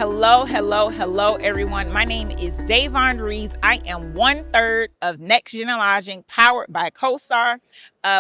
Hello, hello, hello, everyone. My name is Davon Rees. I am 1/3 of Next Gen Lodging, powered by CoStar.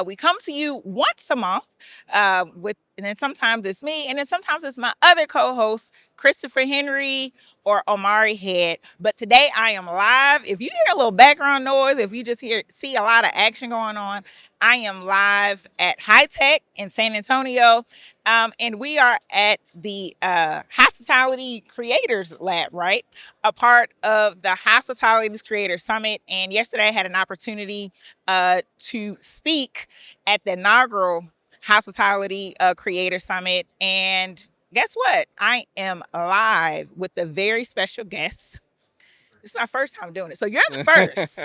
We come to you once a month and then sometimes it's me, and then sometimes it's my other co-host, Christopher Henry or Omari Head. But today I am live. If you hear a little background noise, if you just see a lot of action going on, I am live at High Tech in San Antonio. And we are at the Hospitality Creators Lab, right? A part of the Hospitality Creators Summit. And yesterday I had an opportunity to speak at the inaugural Hospitality Creator Summit. And guess what? I am live with a very special guest. This is my first time doing it. So you're the first.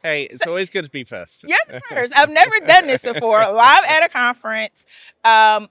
Hey, it's always good to be first. You're the first. I've never done this before. Live at a conference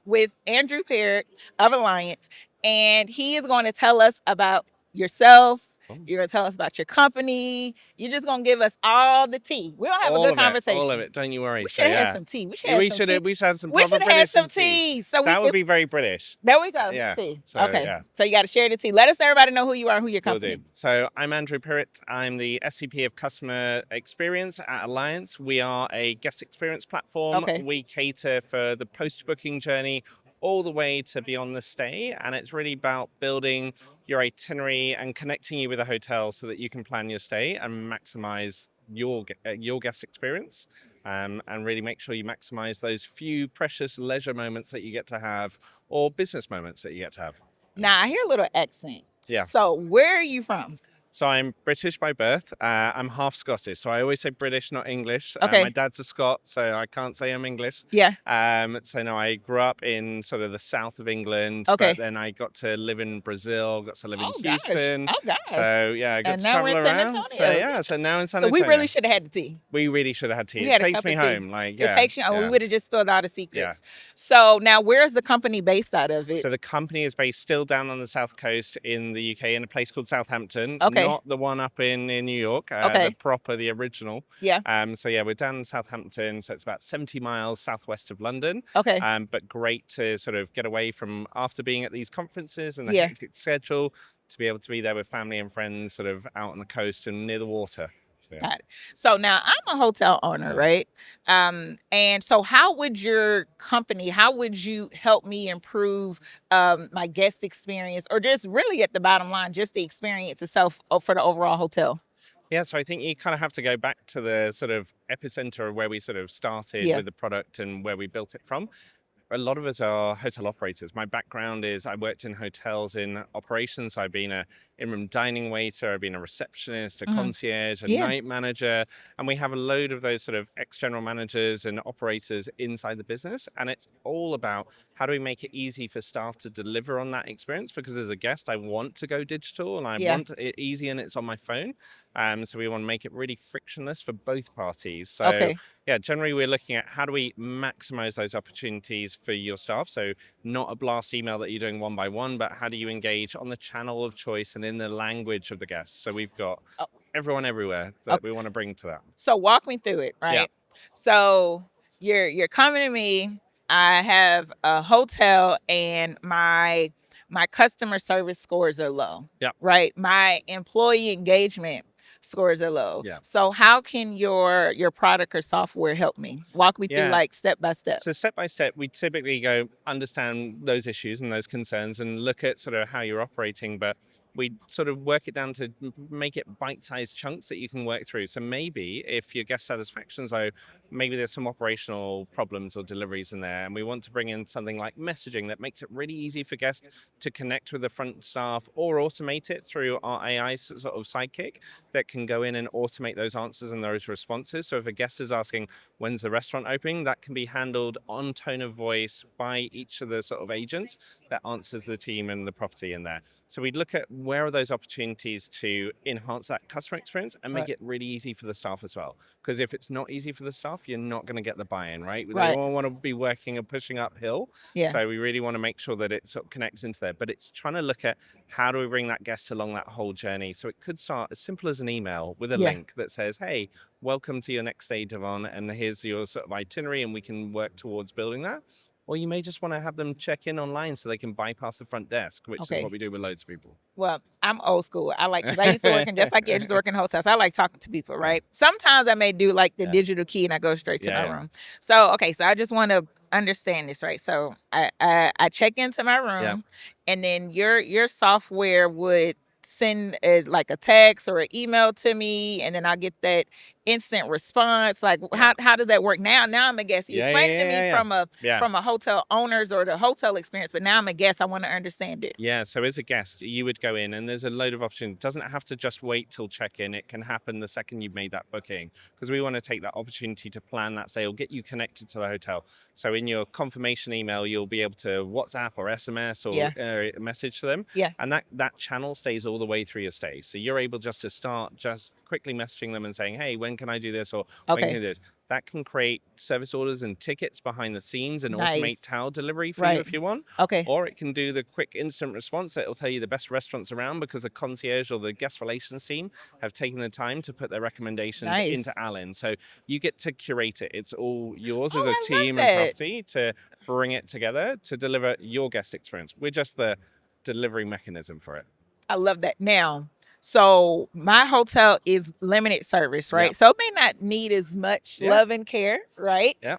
with Andrew Pirret of Alliants. And he is going to tell us about yourself. You're going to tell us about your company. You're just going to give us all the tea. We're going to have a good conversation. All of it. Don't you worry. We should have had some tea. We should We have had some we proper should have British some tea. So that would be very British. There we go. Yeah. Tea. So, okay. Yeah. So you got to share the tea. Let everybody know who you are and who your company is. So I'm Andrew Pirret. I'm the SVP of Customer Experience at Alliance. We are a guest experience platform. Okay. We cater for the post-booking journey all the way to beyond the stay. And it's really about building your itinerary and connecting you with a hotel so that you can plan your stay and maximize your guest experience. And really make sure you maximize those few precious leisure moments that you get to have or business moments that you get to have. Now, I hear a little accent. Yeah. So where are you from? So I'm British by birth. I'm half Scottish, so I always say British, not English. Okay. My dad's a Scot, so I can't say I'm English. Yeah. So no, I grew up in sort of the south of England. Okay. But then I got to live in Brazil, got to live in Houston. Oh gosh. So yeah, I got And to now travel we're in San around. Antonio. So now in San So Antonio. we really should have had the tea. We really should have had tea. We It had a takes cup me of tea. home. It takes you. Yeah. We would have just spilled all the secrets. Yeah. So now, where's the company based out of it? So the company is based still down on the south coast in the UK in a place called Southampton. Okay. Not the one up in New York. Okay. The original. Yeah. So yeah, we're down in Southampton. So it's about 70 miles southwest of London. Okay. But great to sort of get away from after being at these conferences and the Yeah. hectic schedule to be able to be there with family and friends sort of out on the coast and near the water. So, yeah. Got it. So now I'm a hotel owner, right? And so how would how would you help me improve my guest experience, or just really at the bottom line, just the experience itself for the overall hotel? Yeah, so I think you kind of have to go back to the sort of epicenter of where we sort of started with the product and where we built it from. A lot of us are hotel operators. My background is I worked in hotels in operations. I've been a in-room dining waiter. I've been a receptionist, a concierge, a night manager. And we have a load of those sort of ex-general managers and operators inside the business. And it's all about how do we make it easy for staff to deliver on that experience? Because as a guest, I want to go digital and I want it easy and it's on my phone. So we want to make it really frictionless for both parties. So yeah, generally we're looking at how do we maximize those opportunities for your staff. So not a blast email that you're doing one by one, but how do you engage on the channel of choice and in the language of the guests? So we've got everyone everywhere that we want to bring to that. So walk me through it, right? Yeah. So you're coming to me. I have a hotel and my customer service scores are low. Yeah. Right. My employee engagement scores are low. Yeah. So how can your product or software help me? Walk me through like step by step. So step by step, we typically go understand those issues and those concerns and look at sort of how you're operating, but we sort of work it down to make it bite-sized chunks that you can work through. So maybe if your guest satisfaction's low, maybe there's some operational problems or deliveries in there, and we want to bring in something like messaging that makes it really easy for guests to connect with the front staff or automate it through our AI sort of sidekick that can go in and automate those answers and those responses. So if a guest is asking, when's the restaurant opening, that can be handled on tone of voice by each of the sort of agents that answers the team and the property in there. So we'd look at where are those opportunities to enhance that customer experience and make it really easy for the staff as well. Because if it's not easy for the staff, you're not going to get the buy-in, right? They all want to be working and pushing uphill. Yeah. So we really want to make sure that it sort of connects into there. But it's trying to look at how do we bring that guest along that whole journey. So it could start as simple as an email with a link that says, hey, welcome to your next stay, Devon, and here's your sort of itinerary, and we can work towards building that. or you may just want to have them check in online so they can bypass the front desk, which is Okay. what we do with loads of people. Well, I'm old school. Because I used to work in, just like you, I used to work in hotels. I like talking to people, right? Sometimes I may do like the digital key and I go straight to my room. So, okay, so I just want to understand this, right? So I check into my room and then your software would send like a text or an email to me, and then I get that instant response. Like, how does that work now? Now I'm a guest. You explained it to me from a hotel owners or the hotel experience, but now I'm a guest. I want to understand it. Yeah, so as a guest, you would go in and there's a load of options. It doesn't have to just wait till check-in. It can happen the second you've made that booking, because we want to take that opportunity to plan that stay or get you connected to the hotel. So in your confirmation email, you'll be able to WhatsApp or SMS or message to them. Yeah. And that channel stays all the way through your stay. So you're able just to start just quickly messaging them and saying, hey, when can I do this? Or when can I do this? That can create service orders and tickets behind the scenes and automate towel delivery for you if you want. Okay. Or it can do the quick instant response that will tell you the best restaurants around, because the concierge or the guest relations team have taken the time to put their recommendations into Alliants. So you get to curate it. It's all yours as a team and property to bring it together to deliver your guest experience. We're just the delivery mechanism for it. I love that. Now, so my hotel is limited service, right? So it may not need as much love and care, right? Yeah.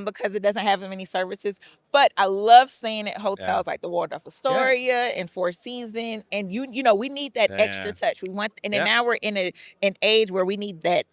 Because it doesn't have as many services. But I love staying at hotels like the Waldorf Astoria and Four Seasons. And you know, we need that extra touch. We want, and then now we're in an age where we need that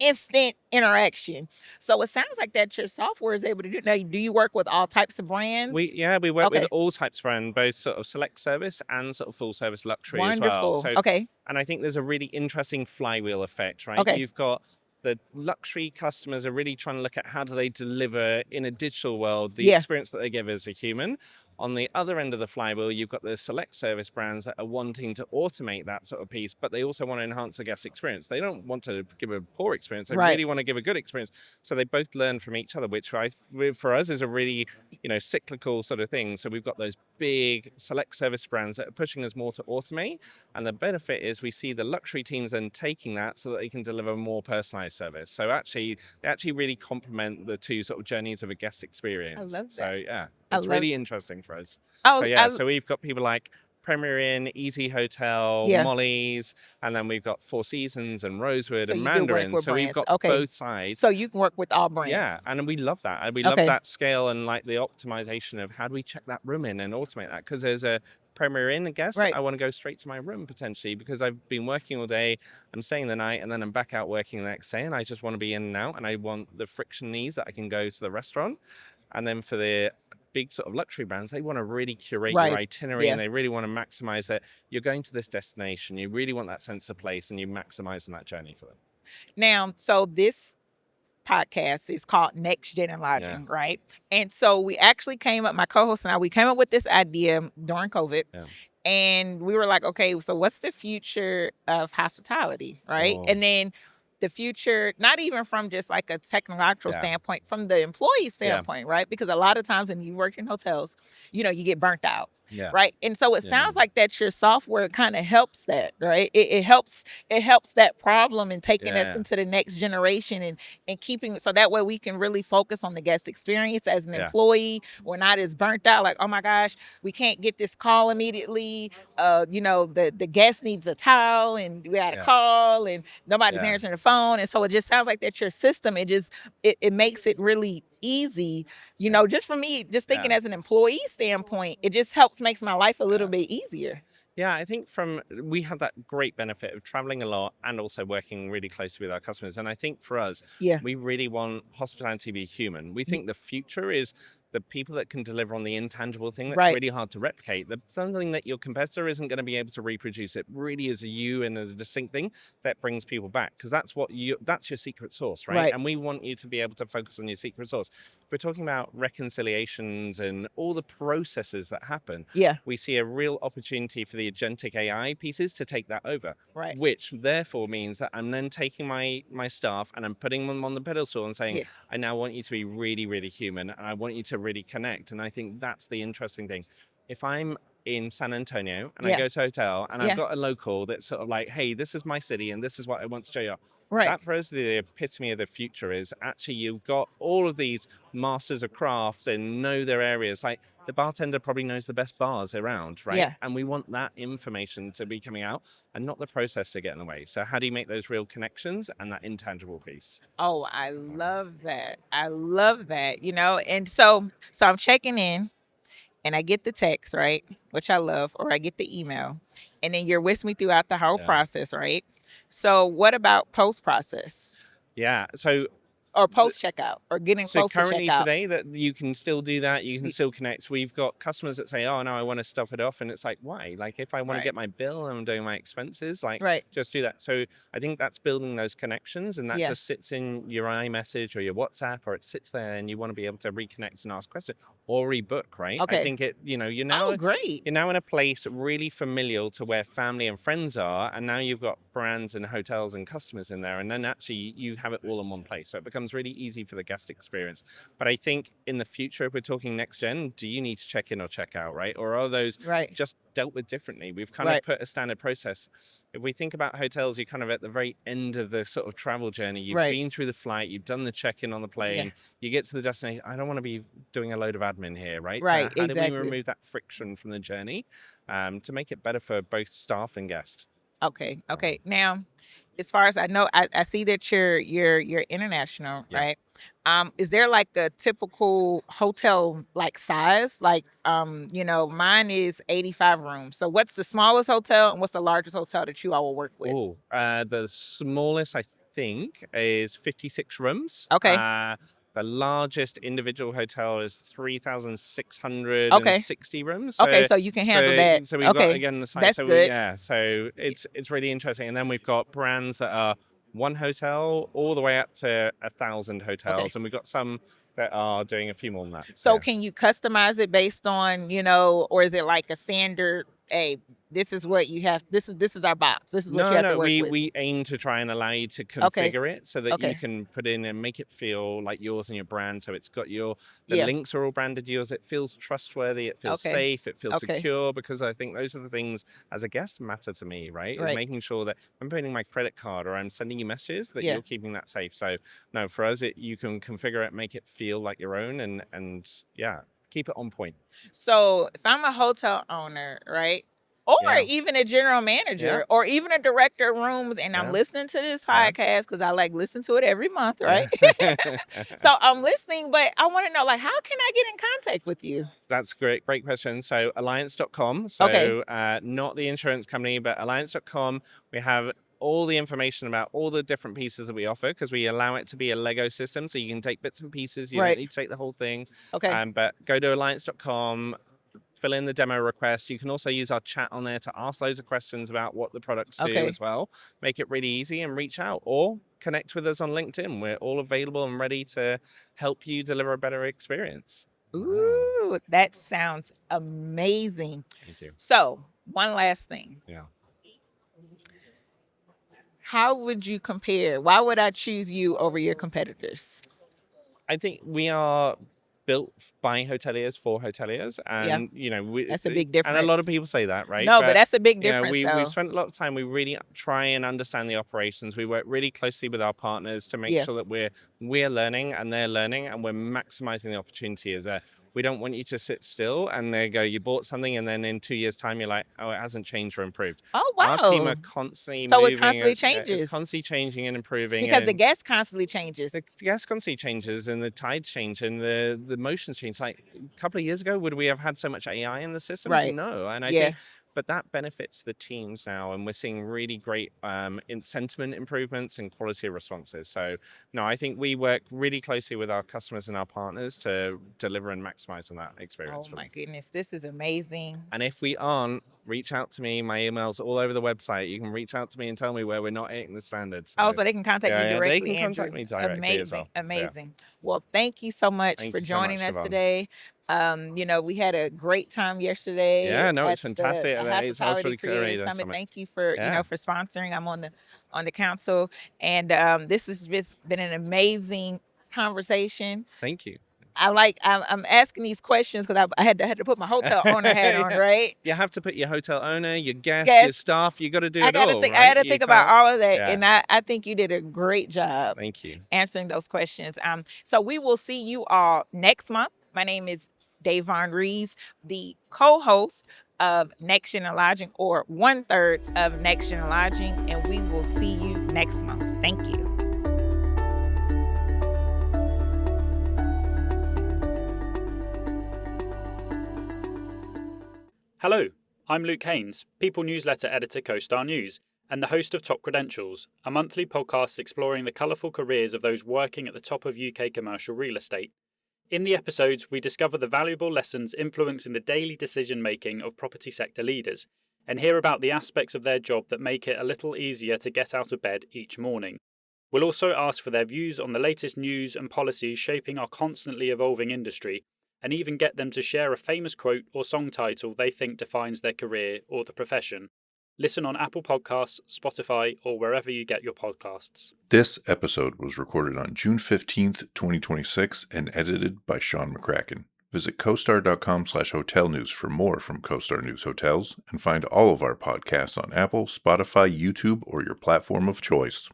instant interaction. So it sounds like that your software is able to do. Now, do you work with all types of brands? We work with all types of brands, both sort of select service and sort of full service luxury as well. So, and I think there's a really interesting flywheel effect, right? You've got the luxury customers are really trying to look at how do they deliver in a digital world the experience that they give as a human. On the other end of the flywheel, you've got the select service brands that are wanting to automate that sort of piece, but they also want to enhance the guest experience. They don't want to give a poor experience. They really want to give a good experience. So they both learn from each other, which for us is a really, cyclical sort of thing. So we've got those big select service brands that are pushing us more to automate. And the benefit is we see the luxury teams then taking that so that they can deliver more personalized service. So they actually really complement the two sort of journeys of a guest experience. I love that. So it's really interesting for us. So we've got people like Premier Inn, Easy Hotel, Molly's, and then we've got Four Seasons and Rosewood and Mandarin. So we've got both sides. So you can work with all brands. Yeah, and we love that. And we love that scale and like the optimization of how do we check that room in and automate that? Because there's a Premier Inn guest, I want to go straight to my room potentially because I've been working all day, I'm staying the night, and then I'm back out working the next day, and I just want to be in and out, and I want the friction ease that I can go to the restaurant. And then for the big sort of luxury brands, they want to really curate your itinerary and they really want to maximize that you're going to this destination. You really want that sense of place and you maximize on that journey for them. Now, so this podcast is called Next Gen Lodging, right? And so we actually my co-host and I, we came up with this idea during COVID. And we were like, okay, so what's the future of hospitality, right? And then the future, not even from just like a technological standpoint, from the employee standpoint, right? Because a lot of times when you work in hotels, you get burnt out, right? And so it sounds like that your software kind of helps that, right? It helps that problem and taking us into the next generation and keeping, so that way we can really focus on the guest experience as an employee. We're not as burnt out, like, oh my gosh, we can't get this call immediately. The guest needs a towel and we got to call and nobody's answering the phone. And so it just sounds like that your system, it makes it really easy, just for me, just thinking as an employee standpoint, it just makes my life a little bit easier. Yeah, I think we have that great benefit of traveling a lot and also working really closely with our customers. And I think for us, we really want hospitality to be human. We think the future is the people that can deliver on the intangible thing that's really hard to replicate. Something that your competitor isn't going to be able to reproduce. It really is you and as a distinct thing that brings people back, because that's your secret sauce, right? And we want you to be able to focus on your secret sauce. If we're talking about reconciliations and all the processes that happen, we see a real opportunity for the agentic AI pieces to take that over, which therefore means that I'm then taking my staff and I'm putting them on the pedestal and saying, I now want you to be really, really human, and I want you to really connect. And I think that's the interesting thing. If I'm in San Antonio and I go to a hotel and I've got a local that's sort of like, hey, this is my city and this is what I want to show you, Right. That for us, the epitome of the future is actually you've got all of these masters of craft and know their areas. Like the bartender probably knows the best bars around, right? Yeah. And we want that information to be coming out and not the process to get in the way. So how do you make those real connections and that intangible piece? Oh, I love that. I love that. And so I'm checking in and I get the text, right? Which I love, or I get the email. And then you're with me throughout the whole process, right? So what about post process? Yeah. So or post checkout or getting So close to currently checkout. today that you can still do that, you can still connect. We've got customers that say, "Oh no, I want to stop it off," and it's like, why? Like if I want to Right. get my bill and I'm doing my expenses, like Right. just do that. So I think that's building those connections, and that Yeah. just sits in your iMessage or your WhatsApp, or it sits there, and you want to be able to reconnect and ask questions or rebook. Right? I Okay. think you're Oh, great. you're now in a place really familiar to where family and friends are, and now you've got brands and hotels and customers in there, and then actually you have it all in one place, so it becomes really easy for the guest experience. But I think in the future, if we're talking next gen, do you need to check in or check out, right? Or are those Right. just dealt with differently? We've kind of put a standard process. If we think about hotels, you're kind of at the very end of the sort of travel journey. You've been through the flight, you've done the check-in on the plane, you get to the destination. I don't want to be doing a load of admin here, right? Right, So how do we exactly. remove that friction from the journey to make it better for both staff and guest? Okay. Now, as far as I know, I see that you're international, Yeah. right? Is there like a typical hotel like size? Like, mine is 85 rooms. So what's the smallest hotel and what's the largest hotel that you all will work with? Oh, the smallest I think is 56 rooms. Okay. The largest individual hotel is 3,660 rooms. So, Okay, so you can handle that. So we've got again the size. That's So good. so it's really interesting. And then we've got brands that are one hotel all the way up to 1,000 hotels, and we've got some that are doing a few more than that. So can you customize it based on, or is it like a standard, hey, this is what you have, this is our box, this is what you have to work with? We aim to try and allow you to configure it so that you can put in and make it feel like yours and your brand. So it's got the links are all branded yours. It feels trustworthy, it feels safe, it feels secure, because I think those are the things as a guest matter to me, right? Is making sure that I'm putting my credit card or I'm sending you messages that you're keeping that safe. So no, for us, you can configure it, make it feel like your own, and keep it on point. So if I'm a hotel owner, right? Or even a general manager or even a director of rooms, and I'm listening to this podcast because I like listen to it every month, right? So I'm listening, but I want to know, like, how can I get in contact with you? That's great question. So Alliants.com. So not the insurance company, but Alliants.com. We have all the information about all the different pieces that we offer, because we allow it to be a Lego system, so you can take bits and pieces. You don't need to take the whole thing. But go to Alliants.com, fill in the demo request. You can also use our chat on there to ask loads of questions about what the products do as well. Make it really easy and reach out, or connect with us on LinkedIn. We're all available and ready to help you deliver a better experience. Ooh, that sounds amazing. Thank you. So one last thing. Yeah. How would you compare? Why would I choose you over your competitors? I think we are built by hoteliers for hoteliers, and that's a big difference. And a lot of people say that, right? No, but that's a big difference. We've spent a lot of time. We really try and understand the operations. We work really closely with our partners to make sure that we're learning and they're learning, and we're maximizing the opportunity. We don't want you to sit still and they go, you bought something, and then in 2 years' time you're like, oh, it hasn't changed or improved. Oh, wow. Our team are constantly moving. So it constantly changes. It's constantly changing and improving. Because the guest constantly changes. The guest constantly changes, and the tides change, and the motions change. Like a couple of years ago, would we have had so much AI in the systems? Right. No. And I think, but that benefits the teams now, and we're seeing really great sentiment improvements and quality of responses. So no, I think we work really closely with our customers and our partners to deliver and maximize on that experience. Oh my goodness, this is amazing. And if we aren't, reach out to me. My email's all over the website. You can reach out to me and tell me where we're not hitting the standards. So they can contact you directly. They can contact me directly. Amazing, as well. Amazing. Well, thank you so much for joining us today. We had a great time yesterday. Yeah, no, it's fantastic. It's Hospitality Creator Summit. Thank you for for sponsoring. I'm on the council, and this has just been an amazing conversation. Thank you. I'm asking these questions because I had to put my hotel owner hat on, Yeah. right? You have to put your hotel owner, your guests, your Yes. staff. You got to do I it gotta all, think. I right? had to You think about can't. all of that, Yeah. and I think you did a great job Thank you. answering those questions. So we will see you all next month. My name is Davon Rees, the co-host of Next Gen Lodging, or 1/3 of Next Gen Lodging, and we will see you next month. Thank you. Hello, I'm Luke Haynes, People Newsletter Editor, CoStar News, and the host of Top Credentials, a monthly podcast exploring the colourful careers of those working at the top of UK commercial real estate. In the episodes, we discover the valuable lessons influencing the daily decision-making of property sector leaders, and hear about the aspects of their job that make it a little easier to get out of bed each morning. We'll also ask for their views on the latest news and policies shaping our constantly evolving industry, and even get them to share a famous quote or song title they think defines their career or the profession. Listen on Apple Podcasts, Spotify, or wherever you get your podcasts. This episode was recorded on June 15th, 2026, and edited by Sean McCracken. Visit costar.com/hotel news for more from CoStar News Hotels, and find all of our podcasts on Apple, Spotify, YouTube, or your platform of choice.